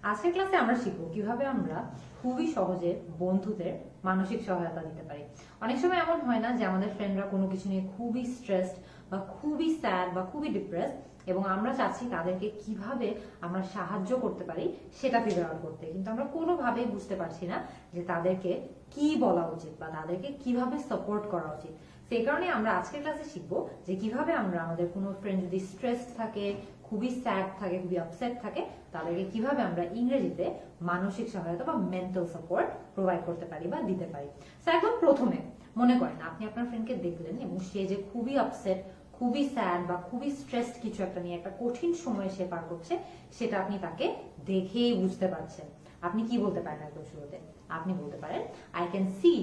আজকের ক্লাসে আমরা শিখব কিভাবে আমরা খুবই সহজে বন্ধুদের মানসিক সহায়তা দিতে পারি। অনেক সময় এমন হয় না যে আমাদের ফ্রেন্ডরা কোনো কিছু নিয়ে খুবই স্ট্রেসড বা খুবই স্যাড বা খুবই ডিপ্রেসড, এবং আমরা চাচ্ছি তাদেরকে কিভাবে আমরা সাহায্য করতে পারি সেটা ফিগার আউট করতে, কিন্তু আমরা কোনোভাবেই বুঝতে পারছি না যে তাদেরকে কি বলা উচিত বা তাদেরকে কিভাবে সাপোর্ট করা উচিত। সেই কারণে আমরা আজকের ক্লাসে শিখবো যে কিভাবে আমরা আমাদের কোনো ফ্রেন্ড যদি স্ট্রেসড থাকে, খুবই স্যাড থাকে, খুবই আপসেট থাকে, তাদেরকে কিভাবে আমরা ইংরেজিতে মানসিক সহায়তা বা মেন্টাল সাপোর্ট প্রোভাইড করতে পারি বা দিতে পারি। তো একদম প্রথমে মনে করেন আপনি আপনার ফ্রেন্ডকে দেখলেন এবং সে যে খুবই আপসেট, খুবই স্যাড বা খুবই স্ট্রেসড কিছু একটা নিয়ে একটা কঠিন সময় সে পার করছে, সেটা আপনি তাকে দেখেই বুঝতে পারছেন। আপনি কি বলতে পারেন একদম শুরুতে? আপনি বলতে পারেন, I can see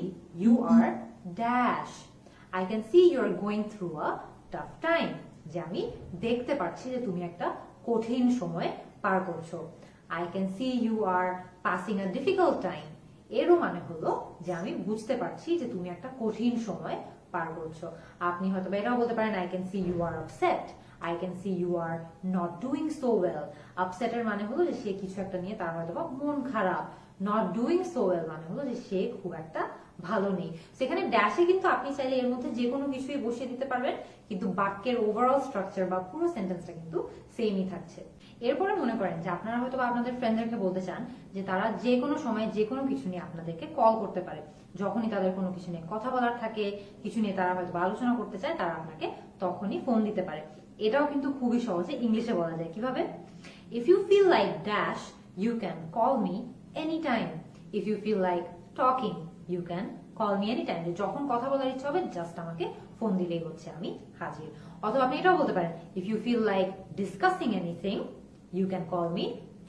you are dash, I can see you are going through a tough time, যে আমি দেখতে পাচ্ছি যে তুমি একটা কঠিন সময় পার করছো। I can see you are passing a difficult time, এরও মানে হলো যে আমি বুঝতে পারছি যে তুমি একটা কঠিন সময় পার করছো। আপনি হয়তো এটাও বলতে পারেন, I can see you are upset, I can see you are not doing so well. আপসেটের মানে হলো যে সে কিছু একটা নিয়ে তার হয়তো বা মন খারাপ, নট ডুইং সো ওয়েল মানে হলো যে সে খুব একটা ভালো নেই। সেখানে ড্যাশে কিন্তু আপনি চাইলে এর মধ্যে যে কোনো কিছুই বসিয়ে দিতে পারবেন, কিন্তু বাক্যের ওভারঅল স্ট্রাকচার বা পুরো সেন্টেন্সটা কিন্তু সেমই থাকছে। এরপরে মনে করেন যে আপনারা হয়তো আপনাদের ফ্রেন্ডদেরকে বলতে চান যে তারা যে কোনো সময় যে কোনো কিছু নিয়ে আপনাদেরকে কল করতে পারে। যখনই তাদের কোনো কিছু নিয়ে কথা বলার থাকে, কিছু নিয়ে তারা হয়তো আলোচনা করতে চায়, তারা আপনাকে তখনই ফোন দিতে পারে। এটাও কিন্তু খুবই সহজে ইংলিশে বলা যায়। কিভাবে? If you feel like dash you can call me any time. If you feel like talking you can call me any time. যখন কথা বলার ইচ্ছা হবে জাস্ট আমাকে ফোন দিলেই হচ্ছে, আমি হাজির। অথবা আপনি এটাও বলতে পারেন, if you feel like discussing anything you can call me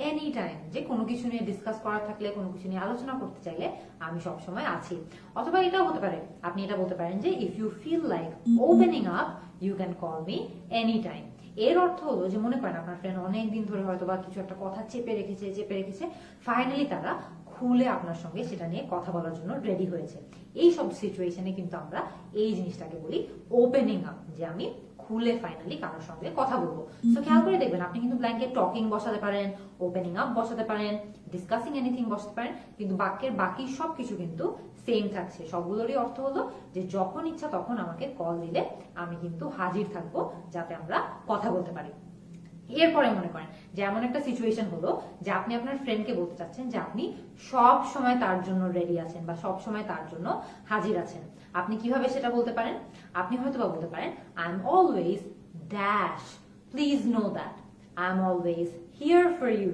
any time. যে কোনো কিছু নিয়ে ডিসকাস করার থাকলে, কোনো কিছু নিয়ে আলোচনা করতে চাইলে আমি সবসময় আছি। অথবা এটাও হতে পারে, আপনি এটা বলতে পারেন যে if you feel like opening up you can call me any time. এর অর্থ হলো যে মনে করেন আপনার ফ্রেন্ড অনেকদিন ধরে হয়তো বা কিছু একটা কথা চেপে রেখেছে, ফাইনালি তারা খুলে আপনার সঙ্গে সেটা নিয়ে কথা বলার জন্য রেডি হয়েছে। এই সব সিচুয়েশনে কিন্তু আমরা এই জিনিসটাকে বলি ওপেনিং আপ, যে আমি খুলে ফাইনালি কারোর সঙ্গে কথা বলবো। তো খেয়াল করে দেখবেন, আপনি কিন্তু ব্ল্যাঙ্কে টকিং বসাতে পারেন, ওপেনিং আপ বসাতে পারেন, ডিসকাসিং এনিথিং বসাতে পারেন, কিন্তু বাক্যের বাকি সবকিছু কিন্তু সেম থাকছে। সবগুলোরই অর্থ হলো যে যখন ইচ্ছা তখন আমাকে কল দিলে আমি কিন্তু হাজির থাকবো, যাতে আমরা কথা বলতে পারি। এরপরে মনে করেন যে এমন একটা সিচুয়েশন হলো যে আপনি আপনার ফ্রেন্ডকে বলতে চাচ্ছেন যে আপনি সব সময় তার জন্য রেডি আছেন বা সব সময় তার জন্য হাজির আছেন। আপনি কিভাবে সেটা বলতে পারেন? আপনি হয়তো বা বলতে পারেন, I am always dash, please know that, I am always here for you,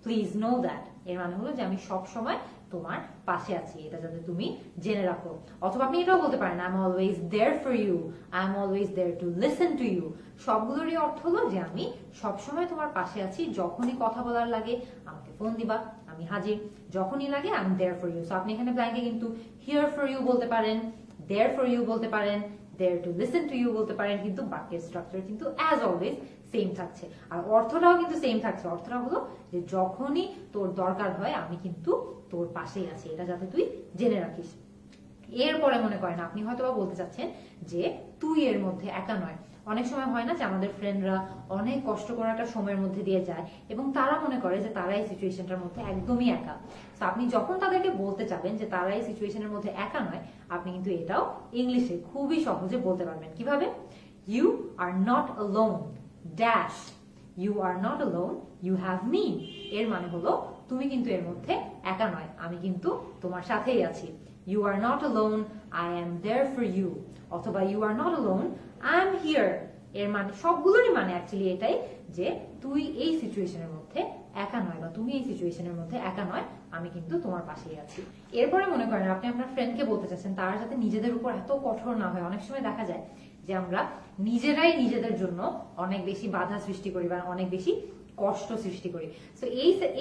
please know that. এর মানে হলো যে আমি সব সময় তোমার পাশে আছি, এটা যাতে তুমি জেনে রাখো। অথবা আপনি এটাও বলতে পারেন, I am always there for you, I am always there to listen to you. সবগুলোরই অর্থ হলো যে আমি সবসময় তোমার পাশে আছি, যখনই কথা বলার লাগে আমাকে ফোন দিবা, আমি হাজির। যখনই লাগে I am there for you. So আপনি এখানে ব্ল্যাঙ্কে কিন্তু হিয়ার ফর ইউ বলতে পারেন, দেয়ার ফর ইউ বলতে পারেন, দেয়ার টু লিসেন টু ইউ বলতে পারেন, কিন্তু বাক্যের স্ট্রাকচার কিন্তু অ্যাজ অলওয়েজ সেম থাকছে। আর অর্থটাও কিন্তু সেম থাকছে। অর্থটা হলো যে যখনই তোর দরকার হয় আমি কিন্তু তোর পাশেই আছি, এটা যাতে তুই জেনে রাখিস। এরপরে মনে করেন আপনি হয়তো বলতে চাচ্ছেন যে তুই এর মধ্যে একা নয়। অনেক সময় হয় না যে আমাদের ফ্রেন্ডরা অনেক কষ্ট করে একটা সময়ের মধ্যে দিয়ে যায় এবং তারা মনে করে যে তারা এই সিচুয়েশনটার মধ্যে একদমই একা। তো আপনি যখন তাদেরকে বলতে চাবেন যে তারা এই সিচুয়েশনের মধ্যে একা নয়, আপনি কিন্তু এটাও ইংলিশে খুবই সহজে বলতে পারবেন। কিভাবে? You are not alone dash, you are not alone, you have me. এর মানে হলো তুমি কিন্তু এর মধ্যে একা নয়, আমি কিন্তু তোমার সাথেই আছি। You are not alone, I am there for you. অথবা you are not alone, I am here. এর মানে সবগুলোরই মানে অ্যাকচুয়ালি এটাই যে তুই এই সিচুয়েশনের মধ্যে একা নয় বা তুমি এই সিচুয়েশনের মধ্যে একা নয়, আমি কিন্তু তোমার পাশেই আছি। এরপরে মনে করেন আপনি আপনার ফ্রেন্ডকে বলতে চাচ্ছেন তারা যাতে নিজেদের উপর এত কঠোর না হয়। অনেক সময় দেখা যায় যে আমরা নিজেরাই নিজেদের জন্য অনেক বেশি বাধা সৃষ্টি করি বা অনেক বেশি কষ্ট সৃষ্টি করি। তো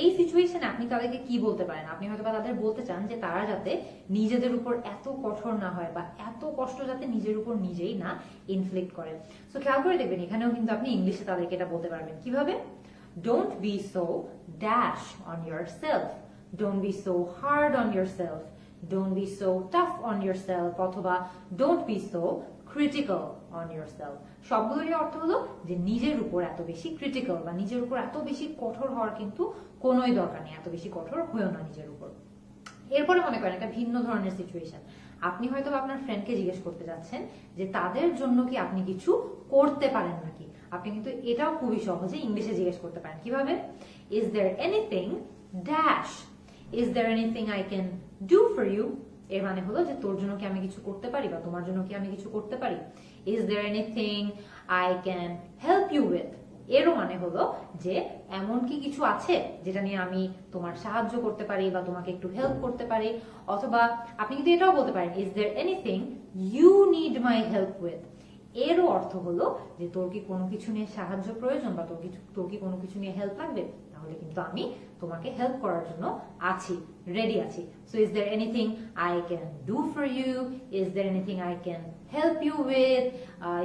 এই সিচুয়েশনে আপনি তাদেরকে কি বলতে পারেন? আপনি হয়তো বা তাদের বলতে চান যে তারা যাতে নিজেদের উপর এত কঠোর না হয় বা এত কষ্ট যাতে নিজের উপর নিজেই না ইনফ্লিক্ট করে। তো খেয়াল করে দেখবেন এখানেও কিন্তু আপনি ইংলিশে তাদেরকে এটা বলতে পারবেন। কিভাবে? Don't be so dash on yourself, don't be so hard on yourself, don't be so tough on yourself। অথবা don't be so critical on yourself। সবগুলোরই অর্থ হলো যে নিজের উপর এত বেশি ক্রিটিক্যাল বা নিজের উপর এত বেশি কঠোর হওয়ার কিন্তু কোনোই দরকার নেই, এত বেশি কঠোর হয়েও না নিজের উপর। এরপরে মনে করেন একটা ভিন্ন ধরনের সিচুয়েশন, আপনি হয়তো আপনার ফ্রেন্ডকে জিজ্ঞেস করতে যাচ্ছেন যে তাদের জন্য কি আপনি কিছু করতে পারেন নাকি। আপনি কিন্তু এটাও খুবই সহজে ইংলিশে জিজ্ঞেস করতে পারেন। কিভাবে? Is there anything dash, is there anything I can do for you. এর মানে হলো যে তোর জন্য কি আমি কিছু করতে পারি বা তোমার জন্য কি আমি কিছু করতে পারি। Is there anything I can help you with, এরও মানে হলো যে এমন কি কিছু আছে যেটা নিয়ে আমি তোমার সাহায্য করতে পারি বা তোমাকে একটু হেল্প করতে পারি। অথবা আপনি কিন্তু এটাও বলতে পারেন is there anything you need my help with. এরও অর্থ হলো যে তোর কি কোনো কিছু নিয়ে সাহায্য প্রয়োজন বা তোর কি কোনো কিছু নিয়ে হেল্প লাগবে, তাহলে কিন্তু আমি তোমাকে হেল্প করার জন্য আছি, রেডি আছি। So is there anything I can do for you, is there anything I can help you with,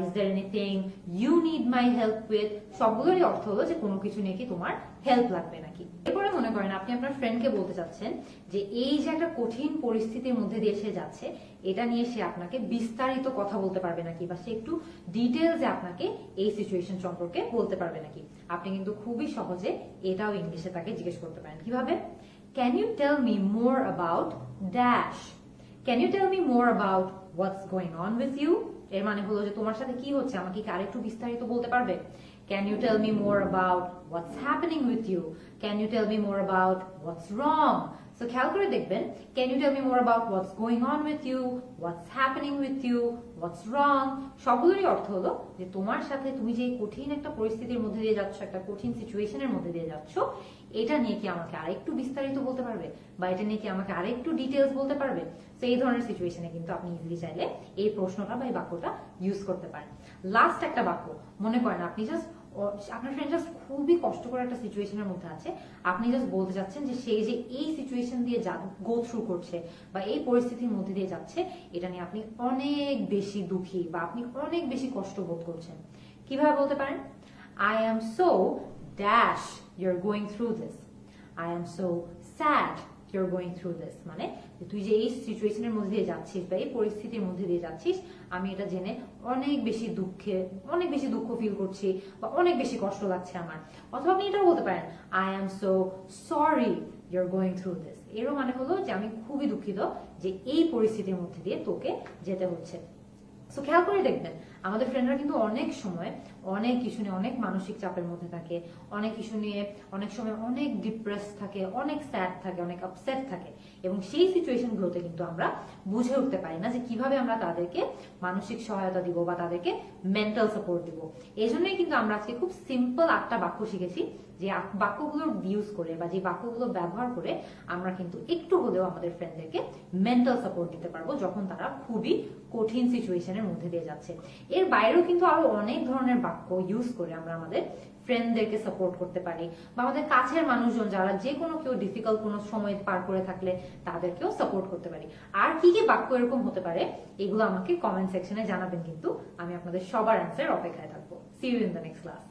is there anything you need my help with. সবগুলোরই অর্থ হলো যে কোনো কিছু নিয়ে কি তোমার হেল্প লাগবে নাকি। এরপরে মনে করেন আপনি আপনার ফ্রেন্ডকে বলতে চাচ্ছেন যে এই যে একটা কঠিন পরিস্থিতির মধ্যে দিয়ে সে যাচ্ছে, এটা নিয়ে সে আপনাকে বিস্তারিত কথা বলতে পারবে নাকি বা সে একটু ডিটেলসে আপনাকে এই সিচুয়েশন সম্পর্কে বলতে পারবে নাকি। আপনি কিন্তু খুবই সহজে এটাও ইংলিশে তাকে জিজ্ঞেস করতে পারেন। কিভাবে? Can you tell me more about dash, can you tell me more about what's going on with you. এর মানে হলো যে তোমার সাথে কি হচ্ছে আমাকে কি আরেকটু বিস্তারিত বলতে পারবে। Can you tell me more about what's happening with you? Can you tell me more about what's wrong? So খেয়াল করে দেখবেন, can you tell me more about what's going on with you? What's happening with you? What's wrong? সবগুলোরই অর্থ হলো যে তোমার সাথে তুমি যে কঠিন একটা পরিস্থিতির মধ্যে দিয়ে যাচ্ছ, একটা কঠিন সিচুয়েশনের মধ্যে দিয়ে যাচ্ছ, এটা নিয়ে কি আমাকে আরেকটু বিস্তারিত বলতে পারবে বা এটা নিয়ে কি আমাকে আরেকটু ডিটেলস বলতে পারবে। তো এই ধরনের সিচুয়েশনে কিন্তু আপনি ইজিলি চাইলে এই প্রশ্নটা বা এই বাক্যটা ইউজ করতে পারেন। লাস্ট একটা বাক্য, মনে করেন আপনি জাস্ট আপনার ফ্রেন্ড জাস্ট খুবই কষ্টকর একটা সিচুয়েশনের মধ্যে আছে, আপনি জাস্ট বলতে চাচ্ছেন যে সে যে এই সিচুয়েশন দিয়ে গো থ্রু করছে বা এই পরিস্থিতির মধ্যে দিয়ে যাচ্ছে, এটা নিয়ে আপনি অনেক বেশি দুঃখী বা আপনি অনেক বেশি কষ্ট বোধ করছেন। কিভাবে বলতে পারেন? I am so dash you are going through this, I am so sad you are going through this. মানে তুই যে এই সিচুয়েশনের মধ্যে দিয়ে যাচ্ছিস বা এই পরিস্থিতির মধ্যে দিয়ে যাচ্ছিস, আমি এটা জেনে অনেক বেশি দুঃখ ফিল করছি বা অনেক বেশি কষ্ট লাগছে আমার। অথবা আপনি এটাও বলতে পারেন I am so sorry you are going through this. এরও মানে হলো যে আমি খুবই দুঃখিত যে এই পরিস্থিতির মধ্যে দিয়ে তোকে যেতে হচ্ছে। সো খেয়াল করে দেখবেন আমাদের ফ্রেন্ডরা কিন্তু অনেক সময় অনেক কিছু নিয়ে অনেক মানসিক চাপের মধ্যে থাকে, অনেক কিছু নিয়ে অনেক সময় অনেক ডিপ্রেস থাকে, অনেক স্যাড থাকে, অনেক আপসেট থাকে, এবং সেই সিচুয়েশন গুলোতে কিন্তু আমরা বুঝে উঠতে পারি না যে কিভাবে আমরা তাদেরকে মানসিক সহায়তা দিব বা তাদেরকে মেন্টাল সাপোর্ট দিব। এই জন্যই কিন্তু আমরা আজকে খুব সিম্পল 8টা বাক্য শিখেছি, যে বাক্যগুলোর ইউজ করে বা যে বাক্যগুলো ব্যবহার করে আমরা কিন্তু একটু হলেও আমাদের ফ্রেন্ডদেরকে মেন্টাল সাপোর্ট দিতে পারবো যখন তারা খুবই কঠিন সিচুয়েশনের মধ্যে দিয়ে যাচ্ছে। এর বাইরেও কিন্তু আরো অনেক ধরনের বাক্য ইউজ করে আমরা আমাদের ফ্রেন্ডদেরকে সাপোর্ট করতে পারি বা আমাদের কাছের মানুষজন যারা যে কোনো কেউ ডিফিকাল্ট কোনো সময় পার করে থাকলে তাদেরকেও সাপোর্ট করতে পারি। আর কি কি বাক্য এরকম হতে পারে এগুলো আমাকে কমেন্ট সেকশনে জানাবেন, কিন্তু আমি আপনাদের সবার অ্যান্সার অপেক্ষায় থাকবো। See you in the next class.